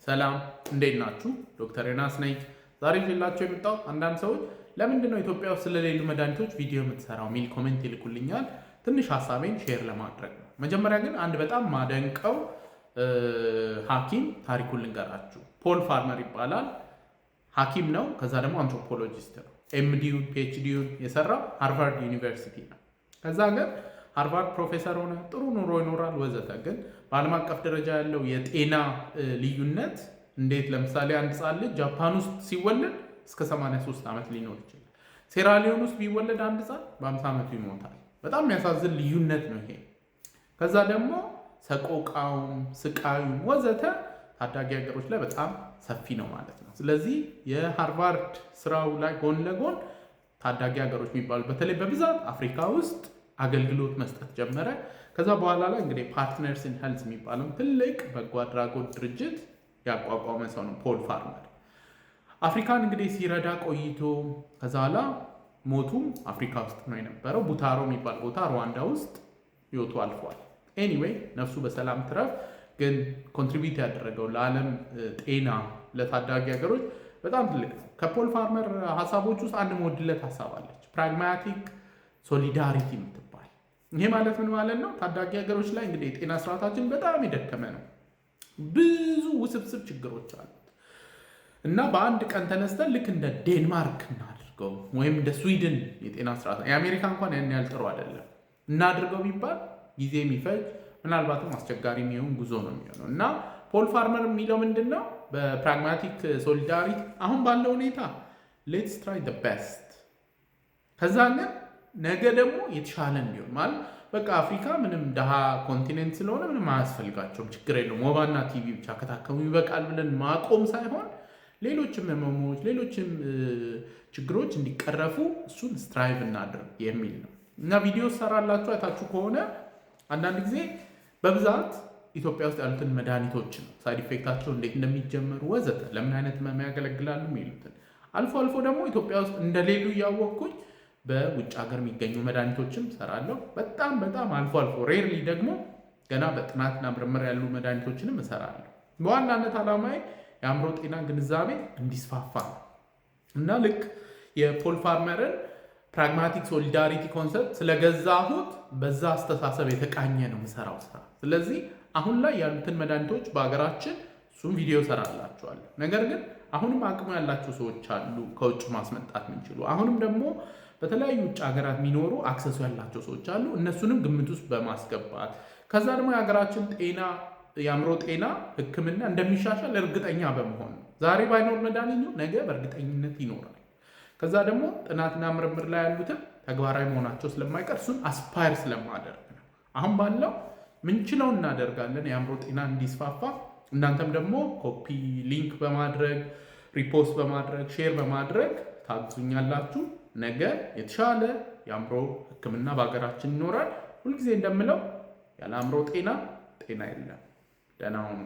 ሰላም እንዴት ናችሁ? ዶክተር ዮናስ ነኝ። ዛሬ ይዤላችሁ የመጣው አንዳንድ ሰዎች ለምንድን ነው ኢትዮጵያ ውስጥ ስለሌሉ መድኃኒቶች ቪዲዮ የምትሰራው የሚል ኮሜንት ይልኩልኛል። ትንሽ ሀሳቤን ሼር ለማድረግ ነው። መጀመሪያ ግን አንድ በጣም ማደንቀው ሐኪም ታሪኩን ልንገራችሁ። ፖል ፋርመር ይባላል። ሐኪም ነው። ከዛ ደግሞ አንትሮፖሎጂስት ነው። ኤምዲውን ፒኤችዲውን የሰራው ሃርቫርድ ዩኒቨርሲቲ ነው። ከዛ ግን ሃርቫርድ ፕሮፌሰር ሆነ፣ ጥሩ ኑሮ ይኖራል ወዘተ። ግን በዓለም አቀፍ ደረጃ ያለው የጤና ልዩነት እንዴት ለምሳሌ አንድ ሕፃን ልጅ ጃፓን ውስጥ ሲወለድ እስከ 83 ዓመት ሊኖር ይችላል። ሴራሊዮን ውስጥ ቢወለድ አንድ ሕፃን በ50 ዓመቱ ይሞታል። በጣም የሚያሳዝን ልዩነት ነው ይሄ። ከዛ ደግሞ ሰቆቃውም ስቃዩም ወዘተ ታዳጊ ሀገሮች ላይ በጣም ሰፊ ነው ማለት ነው። ስለዚህ የሃርቫርድ ስራው ላይ ጎን ለጎን ታዳጊ ሀገሮች የሚባሉ በተለይ በብዛት አፍሪካ ውስጥ አገልግሎት መስጠት ጀመረ። ከዛ በኋላ ላይ እንግዲህ ፓርትነርስ ኢን ሄልዝ የሚባለው ትልቅ በጎ አድራጎት ድርጅት ያቋቋመ ሰው ነው ፖል ፋርመር። አፍሪካን እንግዲህ ሲረዳ ቆይቶ ከዛ በኋላ ሞቱም አፍሪካ ውስጥ ነው የነበረው። ቡታሮ የሚባል ቦታ ሩዋንዳ ውስጥ ህይወቱ አልፏል። ኤኒዌይ ነፍሱ በሰላም ትረፍ። ግን ኮንትሪቢዩት ያደረገው ለዓለም ጤና ለታዳጊ ሀገሮች በጣም ትልቅ ነው። ከፖል ፋርመር ሀሳቦች ውስጥ አንድ መወድለት ሀሳብ አለች፣ ፕራግማቲክ ሶሊዳሪቲ የምትባል። ይሄ ማለት ምን ማለት ነው? ታዳጊ ሀገሮች ላይ እንግዲህ የጤና ስርዓታችን በጣም የደከመ ነው። ብዙ ውስብስብ ችግሮች አሉት እና በአንድ ቀን ተነስተን ልክ እንደ ዴንማርክ እናድርገው ወይም እንደ ስዊድን የጤና ስርዓት የአሜሪካ እንኳን ያን ያህል ጥሩ አይደለም እናድርገው ቢባል ጊዜ የሚፈጅ ምናልባትም አስቸጋሪ የሚሆን ጉዞ ነው የሚሆነው እና ፖል ፋርመር የሚለው ምንድን ነው? በፕራግማቲክ ሶሊዳሪቲ አሁን ባለው ሁኔታ ሌትስ ትራይ ዘ ቤስት፣ ከዛ ግን ነገ ደግሞ የተሻለ እንዲሆን ማለት በቃ አፍሪካ ምንም ድሃ ኮንቲኔንት ስለሆነ ምንም አያስፈልጋቸውም፣ ችግር የለውም፣ ወባና ቲቪ ብቻ ከታከሙ ይበቃል ብለን ማቆም ሳይሆን ሌሎችም ህመሞች ሌሎችም ችግሮች እንዲቀረፉ እሱን ስትራይቭ እናድርግ የሚል ነው እና ቪዲዮ ሰራላችሁ አይታችሁ ከሆነ አንዳንድ ጊዜ በብዛት ኢትዮጵያ ውስጥ ያሉትን መድኃኒቶች ነው ሳይድ ኢፌክታቸው እንዴት እንደሚጀመሩ ወዘተ ለምን አይነት ህመም ያገለግላሉ የሚሉትን አልፎ አልፎ ደግሞ ኢትዮጵያ ውስጥ እንደሌሉ እያወቅኩኝ በውጭ ሀገር የሚገኙ መድኃኒቶችም ሰራለሁ። በጣም አልፎ አልፎ ሬርሊ ደግሞ ገና በጥናትና ምርምር ያሉ መድኃኒቶችንም እሰራለሁ። በዋናነት ዓላማዬ የአእምሮ ጤና ግንዛቤ እንዲስፋፋ ነው እና ልክ የፖል ፋርመርን ፕራግማቲክ ሶሊዳሪቲ ኮንሰፕት ስለገዛሁት በዛ አስተሳሰብ የተቃኘ ነው የምሰራው ስራ። ስለዚህ አሁን ላይ ያሉትን መድኃኒቶች በሀገራችን እሱም ቪዲዮ ሰራላችኋለሁ። ነገር ግን አሁንም አቅሙ ያላቸው ሰዎች አሉ ከውጭ ማስመጣት የምንችሉ። አሁንም ደግሞ በተለያዩ ውጭ ሀገራት የሚኖሩ አክሰሱ ያላቸው ሰዎች አሉ። እነሱንም ግምት ውስጥ በማስገባት ከዛ ደግሞ የሀገራችን ጤና የአእምሮ ጤና ሕክምና እንደሚሻሻል እርግጠኛ በመሆን ነው። ዛሬ ባይኖር መድኃኒቱ ነገ በእርግጠኝነት ይኖራል። ከዛ ደግሞ ጥናትና ምርምር ላይ ያሉትን ተግባራዊ መሆናቸው ስለማይቀር እሱን አስፓየር ስለማደርግ ነው። አሁን ባለው ምንችለው እናደርጋለን የአእምሮ ጤና እንዲስፋፋ። እናንተም ደግሞ ኮፒ ሊንክ በማድረግ ሪፖስት በማድረግ ሼር በማድረግ ታግዙኛላችሁ። ነገ የተሻለ የአእምሮ ህክምና በሀገራችን ይኖራል። ሁልጊዜ እንደምለው ያለ አእምሮ ጤና ጤና የለም። ደህና ሁኑ።